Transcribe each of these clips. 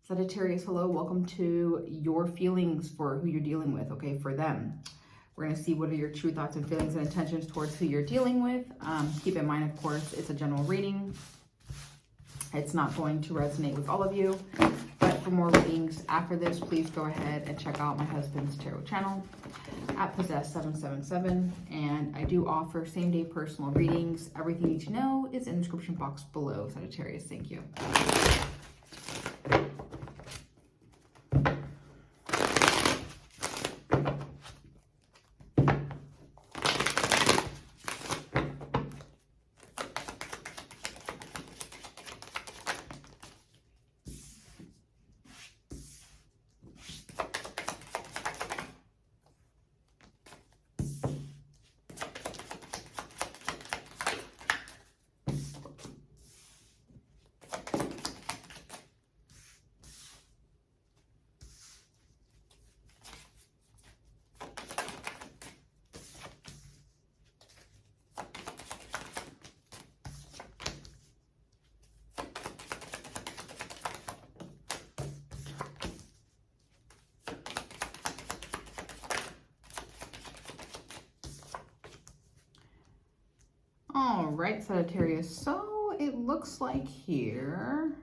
Sagittarius, hello, welcome to your feelings for who you're dealing with, okay, for them. We're going to see what are your true thoughts and feelings and intentions towards who you're dealing with. Keep in mind, of course, it's a general reading. It's not going to resonate with all of you. But for more readings after this, please go ahead and check out my husband's tarot channel at Possess777. And I do offer same-day personal readings. Everything you need to know is in the description box below, Sagittarius. Thank you. All right, Sagittarius, so it looks like here,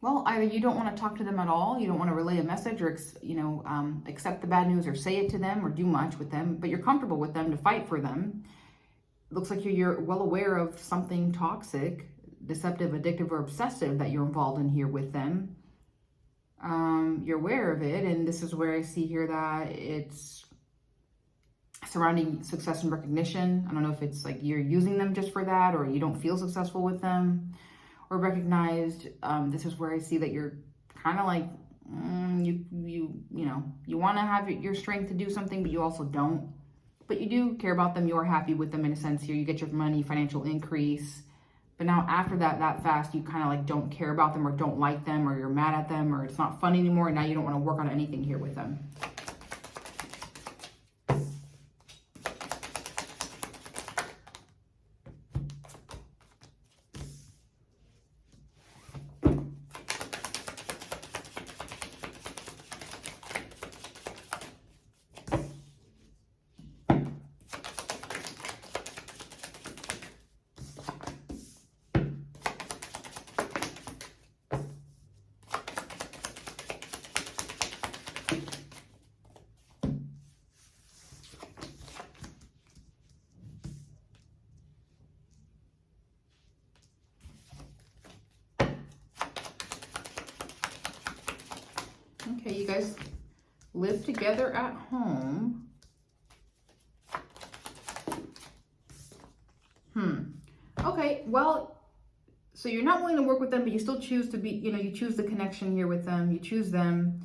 well, either you don't want to talk to them at all, you don't want to relay a message or, accept the bad news or say it to them or do much with them, but you're comfortable with them to fight for them. It looks like you're well aware of something toxic, deceptive, addictive, or obsessive that you're involved in here with them. You're aware of it, and this is where I see here that it's surrounding success and recognition. I don't know if it's like you're using them just for that, or you don't feel successful with them or recognized. This is where I see that you're kind of like, you want to have your strength to do something, but you also don't. But you do care about them. You're happy with them in a sense here. You get your money, financial increase. But now after that fast, you kind of like don't care about them or don't like them, or you're mad at them, or it's not fun anymore. And now you don't want to work on anything here with them. Okay, you guys live together at home. Okay, well, so you're not willing to work with them, but you still choose to be, you choose the connection here with them. You choose them,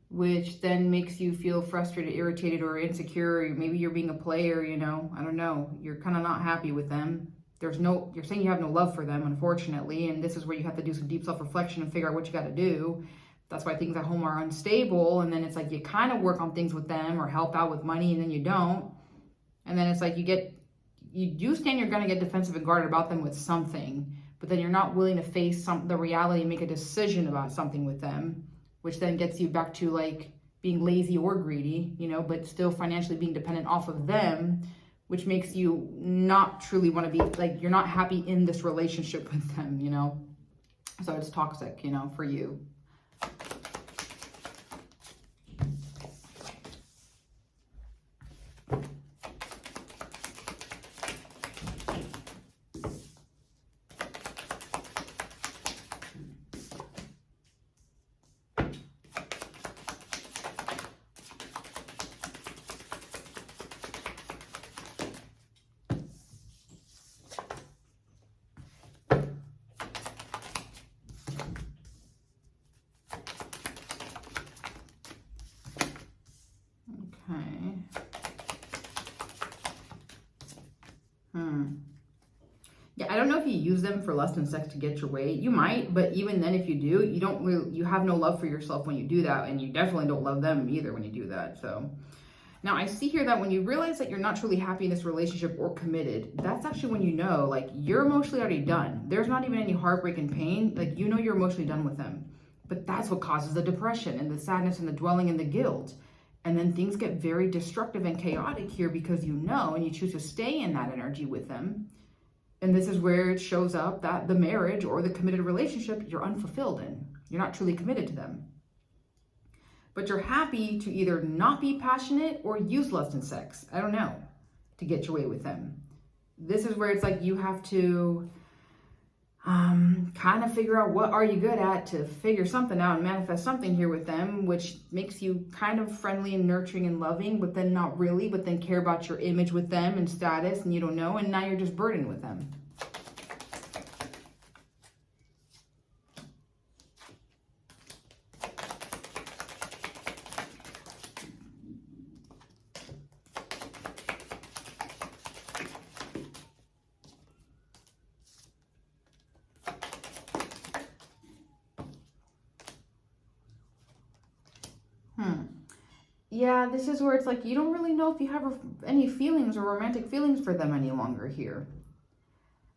which then makes you feel frustrated, irritated, or insecure. Maybe you're being a player, I don't know. You're kind of not happy with them. You're saying you have no love for them, unfortunately, and this is where you have to do some deep self-reflection and figure out what you got to do. That's why things at home are unstable. And then it's like you kind of work on things with them or help out with money, and then you don't. And then it's like you do stand your ground and get defensive and guarded about them with something, but then you're not willing to face the reality and make a decision about something with them, which then gets you back to like being lazy or greedy, but still financially being dependent off of them, which makes you not truly want to be like, you're not happy in this relationship with them, So it's toxic, for you. Yeah, I don't know if you use them for lust and sex to get your way. You might, but even then, if you do, you have no love for yourself when you do that, and you definitely don't love them either when you do that. So Now, I see here that when you realize that you're not truly happy in this relationship or committed, that's actually when you know, like, you're emotionally already done. There's not even any heartbreak and pain. Like, you know you're emotionally done with them. But that's what causes the depression and the sadness and the dwelling and the guilt. And then things get very destructive and chaotic here because you know and you choose to stay in that energy with them. And this is where it shows up that the marriage or the committed relationship you're unfulfilled in. You're not truly committed to them. But you're happy to either not be passionate or use lust and sex, I don't know, to get your way with them. This is where it's like you have to kind of figure out what are you good at to figure something out and manifest something here with them, which makes you kind of friendly and nurturing and loving, but then not really, but then care about your image with them and status, and you don't know, and now you're just burdened with them. Yeah, this is where it's like you don't really know if you have any feelings or romantic feelings for them any longer here.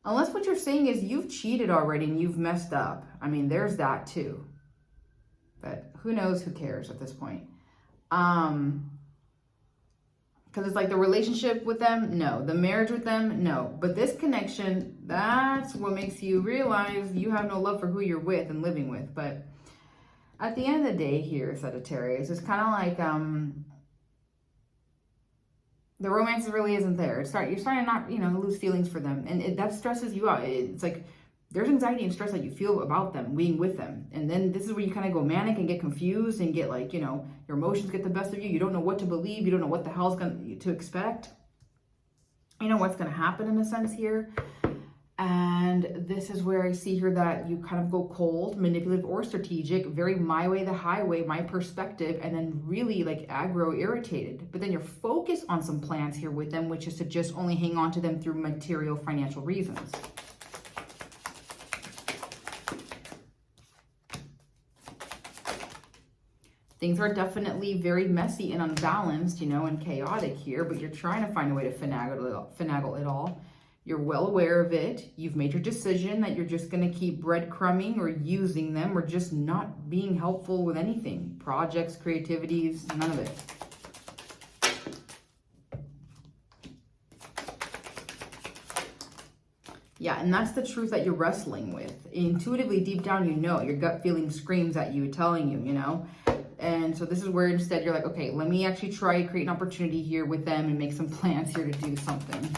Unless what you're saying is you've cheated already and you've messed up. I mean, there's that too. But who knows, who cares at this point? Because it's like the relationship with them, no. The marriage with them, no. But this connection, that's what makes you realize you have no love for who you're with and living with. But at the end of the day here, Sagittarius, it's kind of like the romance really isn't there. You're starting to not, lose feelings for them. And that stresses you out. It's like there's anxiety and stress that you feel about them, being with them. And then this is where you kind of go manic and get confused and get like, your emotions get the best of you. You don't know what to believe. You don't know what the hell's to expect. You know what's going to happen in a sense here. And this is where I see here that you kind of go cold, manipulative, or strategic, very my way, the highway, my perspective, and then really like aggro, irritated. But then you're focused on some plans here with them, which is to just only hang on to them through material, financial reasons. Things are definitely very messy and unbalanced, and chaotic here, but you're trying to find a way to finagle it all. You're well aware of it. You've made your decision that you're just going to keep breadcrumbing or using them or just not being helpful with anything. Projects, creativities, none of it. Yeah, and that's the truth that you're wrestling with. Intuitively, deep down, your gut feeling screams at you, telling you, And so this is where instead you're like, okay, let me actually try to create an opportunity here with them and make some plans here to do something.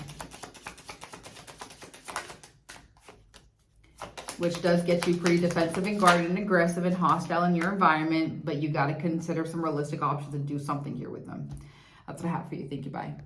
Which does get you pretty defensive and guarded and aggressive and hostile in your environment, but you got to consider some realistic options and do something here with them. That's what I have for you. Thank you. Bye.